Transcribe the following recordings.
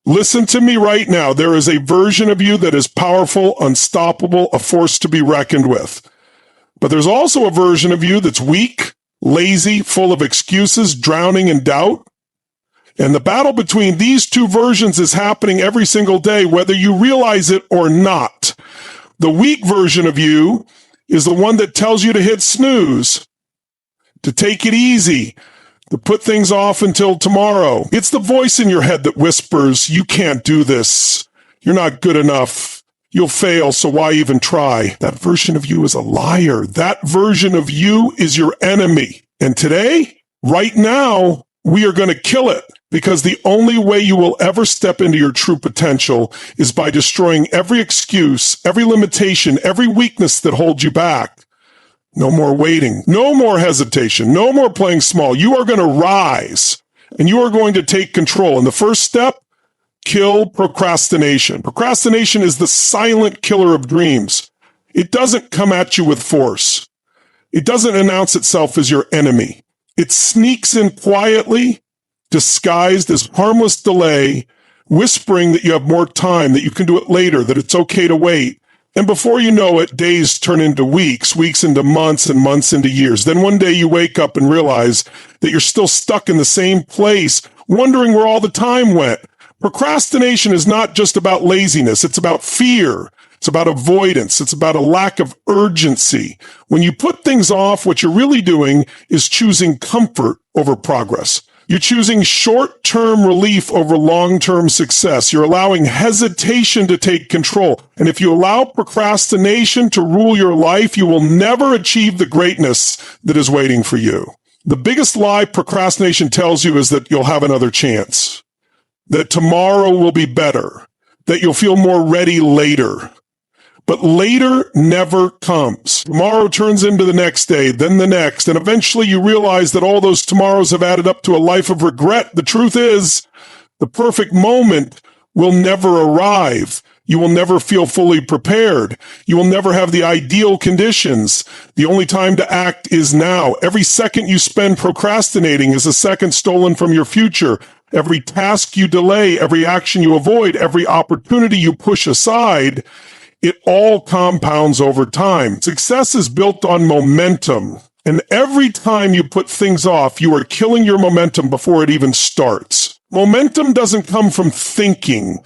Listen to me right now. There is a version of you that is powerful, unstoppable, a force to be reckoned with. But there's also a version of you that's weak, lazy, full of excuses, drowning in doubt. And the battle between these two versions is happening every single day, whether you realize it or not. The weak version of you is the one that tells you to hit snooze, to take it easy, to put things off until tomorrow. It's the voice in your head that whispers, you can't do this. You're not good enough. You'll fail, so why even try? That version of you is a liar. That version of you is your enemy. And today, right now, we are going to kill it, because the only way you will ever step into your true potential is by destroying every excuse, every limitation, every weakness that holds you back. No more waiting, no more hesitation, no more playing small. You are going to rise, and you are going to take control. And the first step, kill procrastination. Procrastination is the silent killer of dreams. It doesn't come at you with force. It doesn't announce itself as your enemy. It sneaks in quietly, disguised as harmless delay, whispering that you have more time, that you can do it later, that it's okay to wait. And before you know it, days turn into weeks, weeks into months, and months into years. Then one day you wake up and realize that you're still stuck in the same place, wondering where all the time went. Procrastination is not just about laziness. It's about fear. It's about avoidance. It's about a lack of urgency. When you put things off, what you're really doing is choosing comfort over progress. You're choosing short-term relief over long-term success. You're allowing hesitation to take control. And if you allow procrastination to rule your life, you will never achieve the greatness that is waiting for you. The biggest lie procrastination tells you is that you'll have another chance, that tomorrow will be better, that you'll feel more ready later. But later never comes. Tomorrow turns into the next day, then the next, and eventually you realize that all those tomorrows have added up to a life of regret. The truth is, the perfect moment will never arrive. You will never feel fully prepared. You will never have the ideal conditions. The only time to act is now. Every second you spend procrastinating is a second stolen from your future. Every task you delay, every action you avoid, every opportunity you push aside, it all compounds over time. Success is built on momentum. And every time you put things off, you are killing your momentum before it even starts. Momentum doesn't come from thinking.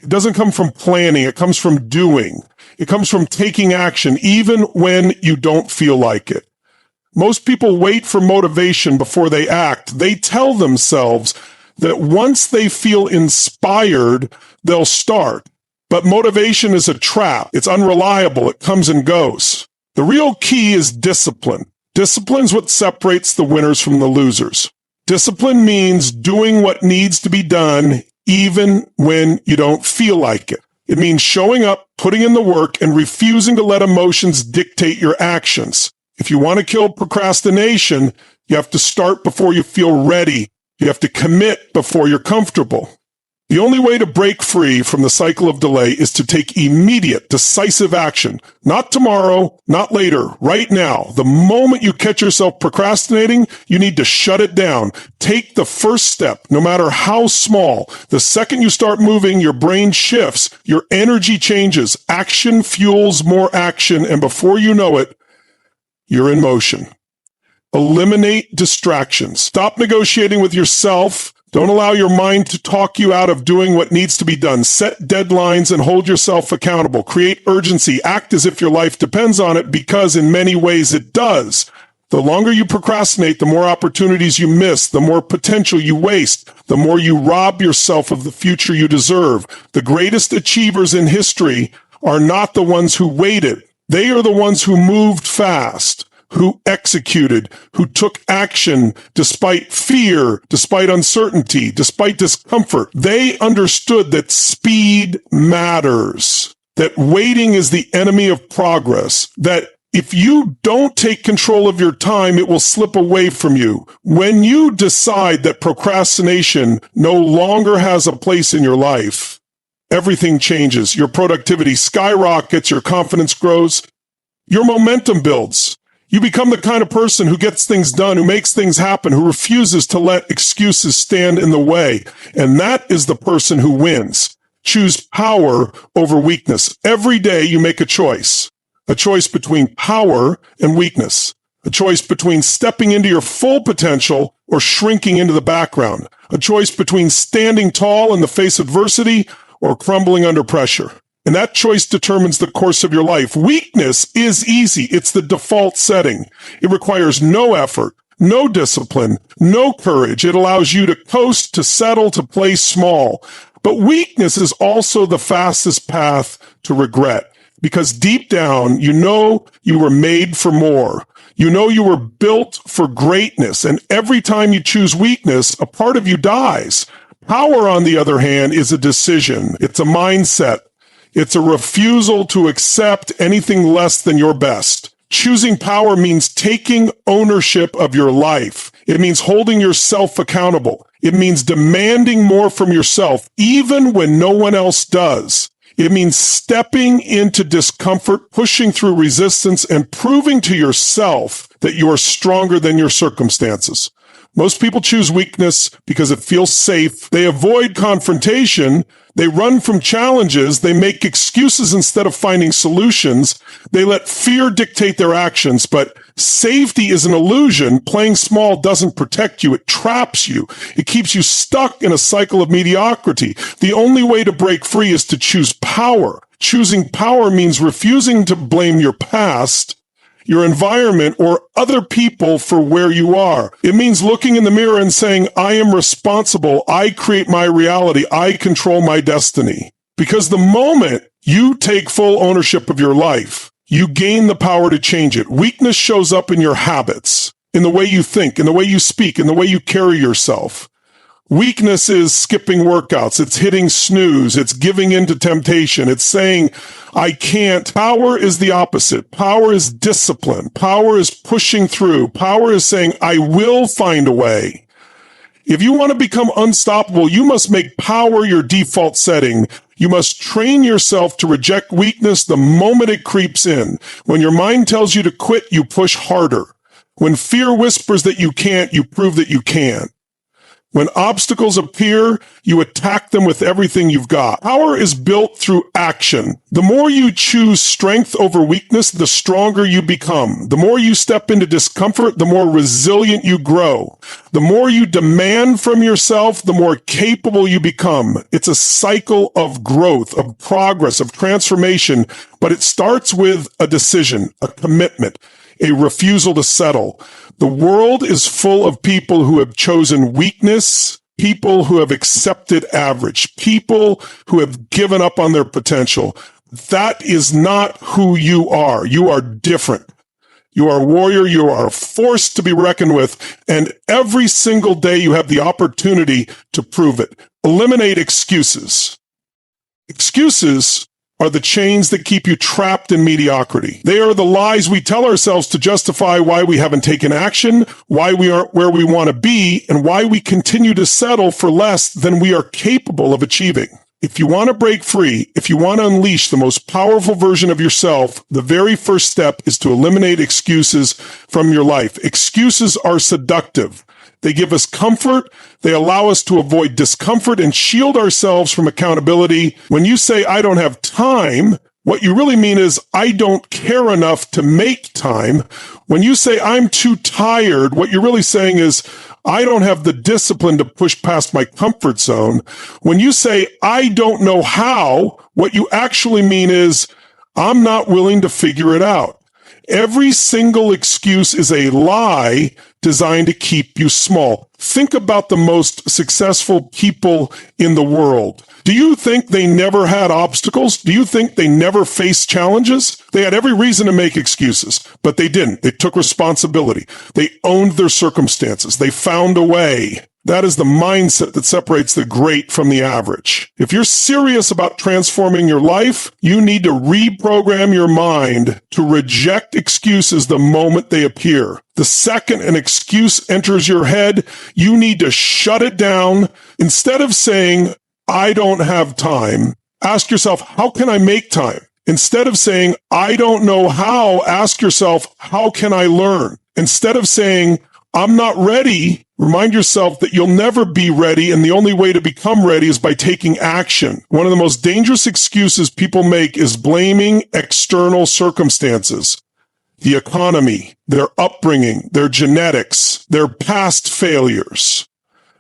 It doesn't come from planning. It comes from doing. It comes from taking action, even when you don't feel like it. Most people wait for motivation before they act. They tell themselves that once they feel inspired, they'll start. But motivation is a trap. It's unreliable. It comes and goes. The real key is discipline. Discipline's what separates the winners from the losers. Discipline means doing what needs to be done even when you don't feel like it. It means showing up, putting in the work, and refusing to let emotions dictate your actions. If you want to kill procrastination, you have to start before you feel ready. You have to commit before you're comfortable. The only way to break free from the cycle of delay is to take immediate, decisive action. Not tomorrow, not later, right now. The moment you catch yourself procrastinating, you need to shut it down. Take the first step, no matter how small. The second you start moving, your brain shifts, your energy changes. Action fuels more action, and before you know it, you're in motion. Eliminate distractions. Stop negotiating with yourself. Don't allow your mind to talk you out of doing what needs to be done. Set deadlines and hold yourself accountable. Create urgency. Act as if your life depends on it, because in many ways it does. The longer you procrastinate, the more opportunities you miss, the more potential you waste, the more you rob yourself of the future you deserve. The greatest achievers in history are not the ones who waited. They are the ones who moved fast, who executed, who took action despite fear, despite uncertainty, despite discomfort. They understood that speed matters, that waiting is the enemy of progress, that if you don't take control of your time, it will slip away from you. When you decide that procrastination no longer has a place in your life, everything changes. Your productivity skyrockets, your confidence grows, your momentum builds. You become the kind of person who gets things done, who makes things happen, who refuses to let excuses stand in the way. And that is the person who wins. Choose power over weakness. Every day you make a choice between power and weakness, a choice between stepping into your full potential or shrinking into the background, a choice between standing tall in the face of adversity or crumbling under pressure. And that choice determines the course of your life. Weakness is easy. It's the default setting. It requires no effort, no discipline, no courage. It allows you to coast, to settle, to play small. But weakness is also the fastest path to regret, because deep down, you know you were made for more. You know you were built for greatness. And every time you choose weakness, a part of you dies. Power, on the other hand, is a decision. It's a mindset. It's a refusal to accept anything less than your best. Choosing power means taking ownership of your life. It means holding yourself accountable. It means demanding more from yourself, even when no one else does. It means stepping into discomfort, pushing through resistance, and proving to yourself that you are stronger than your circumstances. Most people choose weakness because it feels safe. They avoid confrontation. They run from challenges. They make excuses instead of finding solutions. They let fear dictate their actions. But safety is an illusion. Playing small doesn't protect you. It traps you. It keeps you stuck in a cycle of mediocrity. The only way to break free is to choose power. Choosing power means refusing to blame your past, your environment, or other people for where you are. It means looking in the mirror and saying, I am responsible. I create my reality. I control my destiny. Because the moment you take full ownership of your life, you gain the power to change it. Weakness shows up in your habits, in the way you think, in the way you speak, in the way you carry yourself. Weakness is skipping workouts. It's hitting snooze. It's giving in to temptation. It's saying, I can't. Power is the opposite. Power is discipline. Power is pushing through. Power is saying, I will find a way. If you want to become unstoppable, you must make power your default setting. You must train yourself to reject weakness the moment it creeps in. When your mind tells you to quit, you push harder. When fear whispers that you can't, you prove that you can. When obstacles appear, you attack them with everything you've got. Power is built through action. The more you choose strength over weakness, the stronger you become. The more you step into discomfort, the more resilient you grow. The more you demand from yourself, the more capable you become. It's a cycle of growth, of progress, of transformation, but it starts with a decision, a commitment, a refusal to settle. The world is full of people who have chosen weakness, people who have accepted average, people who have given up on their potential. That is not who you are. You are different. You are a warrior. You are a force to be reckoned with. And every single day you have the opportunity to prove it. Eliminate excuses. Excuses are the chains that keep you trapped in mediocrity. They are the lies we tell ourselves to justify why we haven't taken action, why we aren't where we want to be, and why we continue to settle for less than we are capable of achieving. If you want to break free, if you want to unleash the most powerful version of yourself, the very first step is to eliminate excuses from your life. Excuses are seductive. They give us comfort. They allow us to avoid discomfort and shield ourselves from accountability. When you say, I don't have time, what you really mean is, I don't care enough to make time. When you say, I'm too tired, what you're really saying is, I don't have the discipline to push past my comfort zone. When you say, I don't know how, what you actually mean is, I'm not willing to figure it out. Every single excuse is a lie designed to keep you small. Think about the most successful people in the world. Do you think they never had obstacles? Do you think they never faced challenges? They had every reason to make excuses, but they didn't. They took responsibility. They owned their circumstances. They found a way. That is the mindset that separates the great from the average. If you're serious about transforming your life, you need to reprogram your mind to reject excuses the moment they appear. The second an excuse enters your head, you need to shut it down. Instead of saying, I don't have time, ask yourself, how can I make time? Instead of saying, I don't know how, ask yourself, how can I learn? Instead of saying, I'm not ready, remind yourself that you'll never be ready, and the only way to become ready is by taking action. One of the most dangerous excuses people make is blaming external circumstances. The economy, their upbringing, their genetics, their past failures,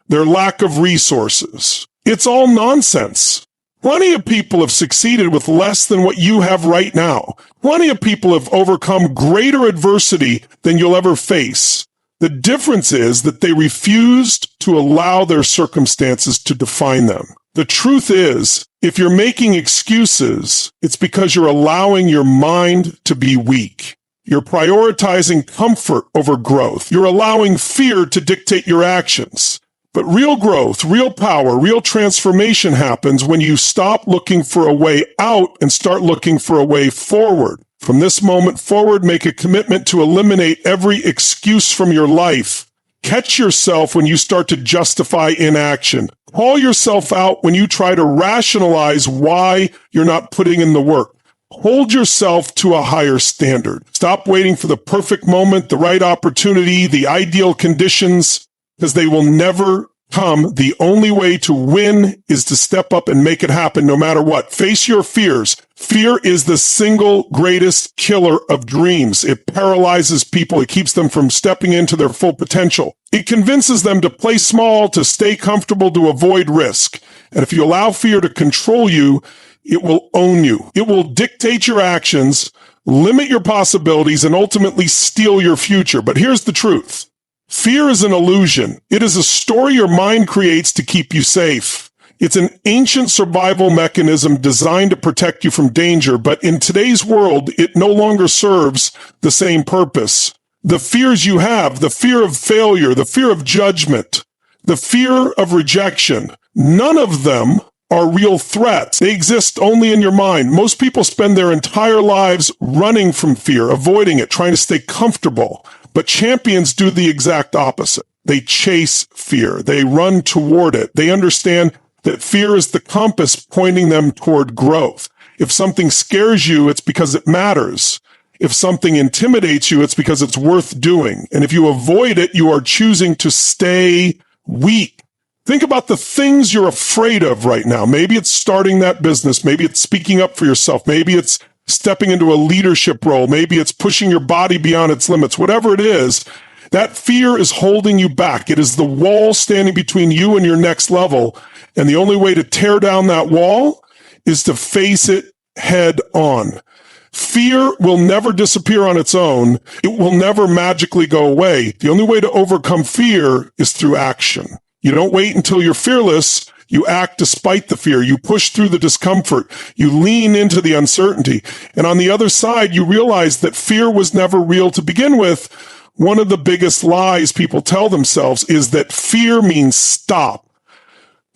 their lack of resources. It's all nonsense. Plenty of people have succeeded with less than what you have right now. Plenty of people have overcome greater adversity than you'll ever face. The difference is that they refused to allow their circumstances to define them. The truth is, if you're making excuses, it's because you're allowing your mind to be weak. You're prioritizing comfort over growth. You're allowing fear to dictate your actions. But real growth, real power, real transformation happens when you stop looking for a way out and start looking for a way forward. From this moment forward, make a commitment to eliminate every excuse from your life. Catch yourself when you start to justify inaction. Call yourself out when you try to rationalize why you're not putting in the work. Hold yourself to a higher standard. Stop waiting for the perfect moment, the right opportunity, the ideal conditions, because they will never come. The only way to win is to step up and make it happen no matter what. Face your fears. Fear is the single greatest killer of dreams. It paralyzes people. It keeps them from stepping into their full potential. It convinces them to play small, to stay comfortable, to avoid risk. And if you allow fear to control you, it will own you. It will dictate your actions, limit your possibilities, and ultimately steal your future. But here's the truth. Fear is an illusion. It is a story your mind creates to keep you safe. It's an ancient survival mechanism designed to protect you from danger, but in today's world, it no longer serves the same purpose. The fears you have, the fear of failure, the fear of judgment, the fear of rejection, none of them are real threats. They exist only in your mind. Most people spend their entire lives running from fear, avoiding it, trying to stay comfortable. But champions do the exact opposite. They chase fear. They run toward it. They understand that fear is the compass pointing them toward growth. If something scares you, it's because it matters. If something intimidates you, it's because it's worth doing. And if you avoid it, you are choosing to stay weak. Think about the things you're afraid of right now. Maybe it's starting that business. Maybe it's speaking up for yourself. Maybe it's stepping into a leadership role. Maybe it's pushing your body beyond its limits. Whatever it is, that fear is holding you back. It is the wall standing between you and your next level. And the only way to tear down that wall is to face it head on. Fear will never disappear on its own. It will never magically go away. The only way to overcome fear is through action. You don't wait until you're fearless. You act despite the fear. You push through the discomfort. You lean into the uncertainty. And on the other side, you realize that fear was never real to begin with. One of the biggest lies people tell themselves is that fear means stop.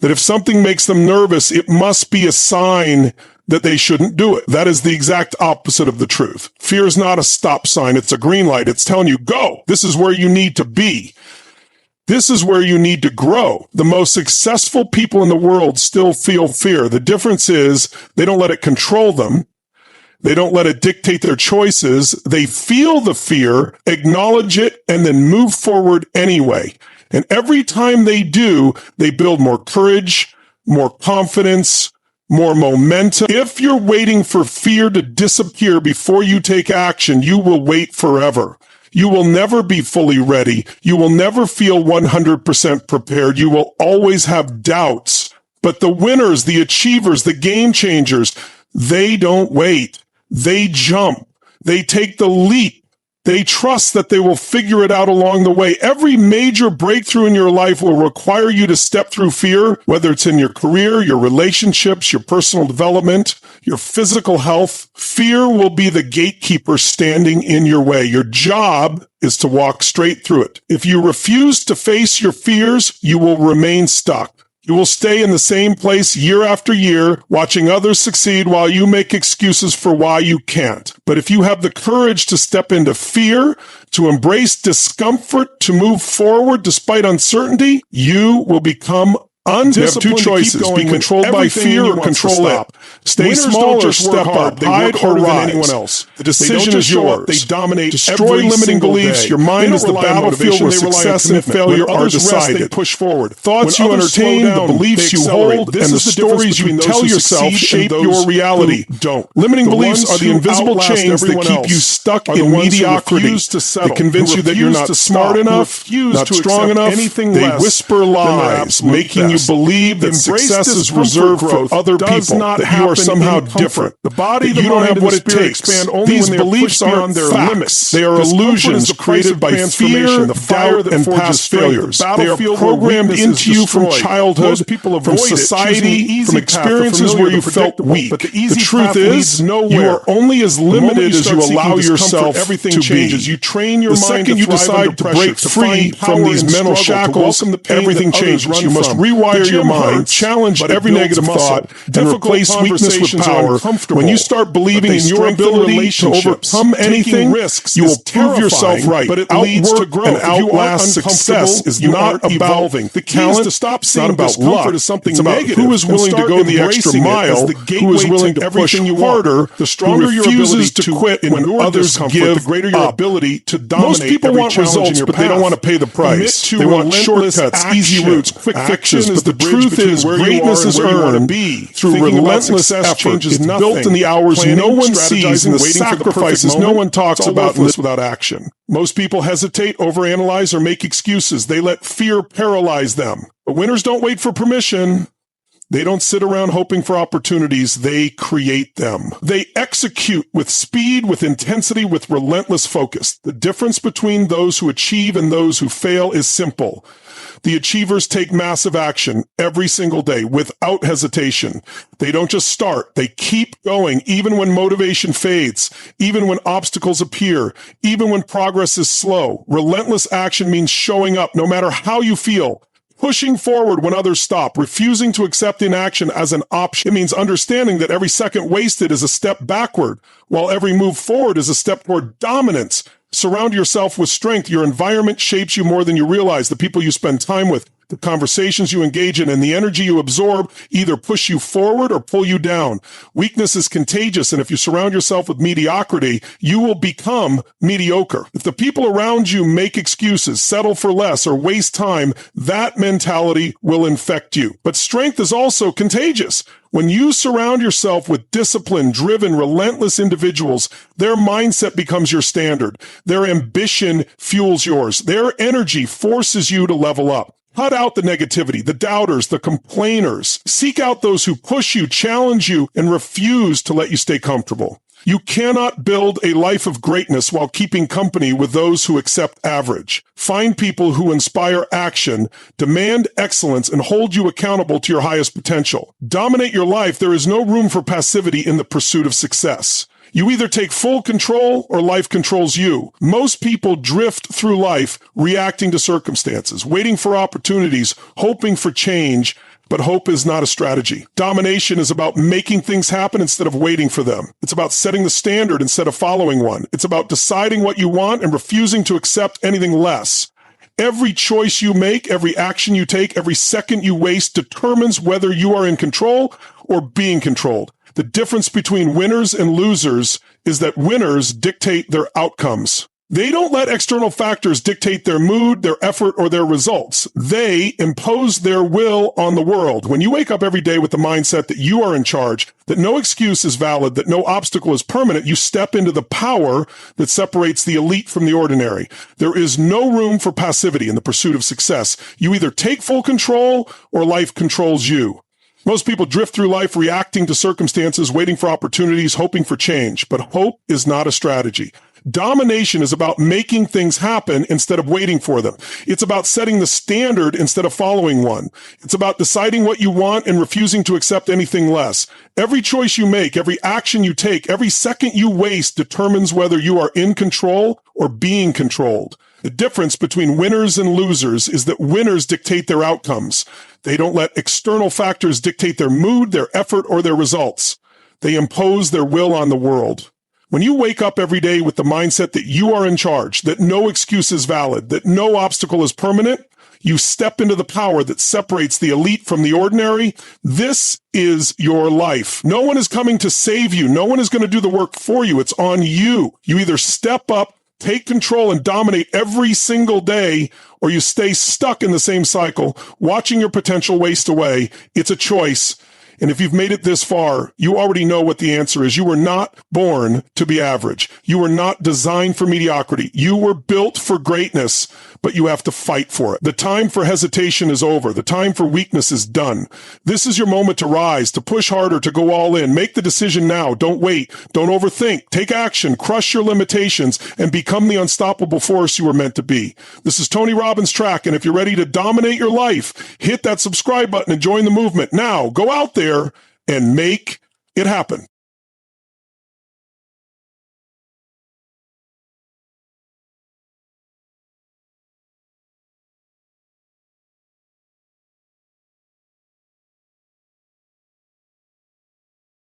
That if something makes them nervous, it must be a sign that they shouldn't do it. That is the exact opposite of the truth. Fear is not a stop sign. It's a green light. It's telling you, go. This is where you need to be. This is where you need to grow. The most successful people in the world still feel fear. The difference is they don't let it control them. They don't let it dictate their choices. They feel the fear, acknowledge it, and then move forward anyway. And every time they do, they build more courage, more confidence, more momentum. If you're waiting for fear to disappear before you take action, you will wait forever. You will never be fully ready. You will never feel 100% prepared. You will always have doubts. But the winners, the achievers, the game changers, they don't wait. They jump. They take the leap. They trust that they will figure it out along the way. Every major breakthrough in your life will require you to step through fear, whether it's in your career, your relationships, your personal development, your physical health. Fear will be the gatekeeper standing in your way. Your job is to walk straight through it. If you refuse to face your fears, you will remain stuck. You will stay in the same place year after year, watching others succeed while you make excuses for why you can't. But if you have the courage to step into fear, to embrace discomfort, to move forward despite uncertainty, you will become undisciplined. You have two choices: be controlled by fear or control it. Stay small or step up. Hide or rise. The decision is yours. They dominate. Destroy limiting beliefs. Your mind is the battlefield where success and failure are decided. Push forward. Thoughts you entertain, the beliefs you hold, and the stories you tell yourself shape your reality. Limiting beliefs are the invisible chains that keep you stuck in mediocrity. They convince you that you're not smart enough, not strong enough. They whisper lies, making you believe that success is reserved for other people, that you are somehow different. That you don't have what it takes. These beliefs aren't facts. They are illusions created by fear, doubt, and past failures. They are programmed into you from childhood, from society, from experiences where you felt weak. The truth is, you are only as limited as you allow yourself to be. The second you decide to break free from these mental shackles, everything changes. You must rewire your mind, challenge every negative thought, and replace weakness with power. When you start believing in your ability to overcome anything, you will prove yourself right. But it leads to growth. And outlast success is not about the talent. It's not about luck. It's about who is willing to go the extra mile, who is willing to push harder, who refuses to quit when others give up. Most people want results, but they don't want to pay the price. They want shortcuts, easy routes, quick fixes. But the truth is, greatness is earned through relentless effort. It's built in the hours no one sees and the sacrifices no one talks about without action. Most people hesitate, overanalyze, or make excuses. They let fear paralyze them. But winners don't wait for permission. They don't sit around hoping for opportunities. They create them. They execute with speed, with intensity, with relentless focus. The difference between those who achieve and those who fail is simple. The achievers take massive action every single day without hesitation. They don't just start. They keep going even when motivation fades, even when obstacles appear, even when progress is slow. Relentless action means showing up no matter how you feel. Pushing forward when others stop, refusing to accept inaction as an option. It means understanding that every second wasted is a step backward, while every move forward is a step toward dominance. Surround yourself with strength. Your environment shapes you more than you realize. The people you spend time with, the conversations you engage in, and the energy you absorb either push you forward or pull you down. Weakness is contagious, and if you surround yourself with mediocrity, you will become mediocre. If the people around you make excuses, settle for less, or waste time, that mentality will infect you. But strength is also contagious. When you surround yourself with disciplined, driven, relentless individuals, their mindset becomes your standard. Their ambition fuels yours. Their energy forces you to level up. Cut out the negativity, the doubters, the complainers. Seek out those who push you, challenge you, and refuse to let you stay comfortable. You cannot build a life of greatness while keeping company with those who accept average. Find people who inspire action, demand excellence, and hold you accountable to your highest potential. Dominate your life. There is no room for passivity in the pursuit of success. You either take full control or life controls you. Most people drift through life reacting to circumstances, waiting for opportunities, hoping for change, but hope is not a strategy. Domination is about making things happen instead of waiting for them. It's about setting the standard instead of following one. It's about deciding what you want and refusing to accept anything less. Every choice you make, every action you take, every second you waste determines whether you are in control or being controlled. The difference between winners and losers is that winners dictate their outcomes. They don't let external factors dictate their mood, their effort, or their results. They impose their will on the world. When you wake up every day with the mindset that you are in charge, that no excuse is valid, that no obstacle is permanent, you step into the power that separates the elite from the ordinary. There is no room for passivity in the pursuit of success. You either take full control or life controls you. Most people drift through life reacting to circumstances, waiting for opportunities, hoping for change. But hope is not a strategy. Domination is about making things happen instead of waiting for them. It's about setting the standard instead of following one. It's about deciding what you want and refusing to accept anything less. Every choice you make, every action you take, every second you waste determines whether you are in control or being controlled. The difference between winners and losers is that winners dictate their outcomes. They don't let external factors dictate their mood, their effort, or their results. They impose their will on the world. When you wake up every day with the mindset that you are in charge, that no excuse is valid, that no obstacle is permanent, You step into the power that separates the elite from the ordinary. This is your life. No one is coming to save you. No one is going to do the work for you. It's on you. You either step up, take control, and dominate every single day, or you stay stuck in the same cycle, watching your potential waste away. It's a choice. And if you've made it this far, you already know what the answer is. You were not born to be average. You were not designed for mediocrity. You were built for greatness, but you have to fight for it. The time for hesitation is over. The time for weakness is done. This is your moment to rise, to push harder, to go all in. Make the decision now. Don't wait. Don't overthink. Take action. Crush your limitations and become the unstoppable force you were meant to be. This is Tony Robbins Track, and if you're ready to dominate your life, hit that subscribe button and join the movement. Now, go out there and make it happen.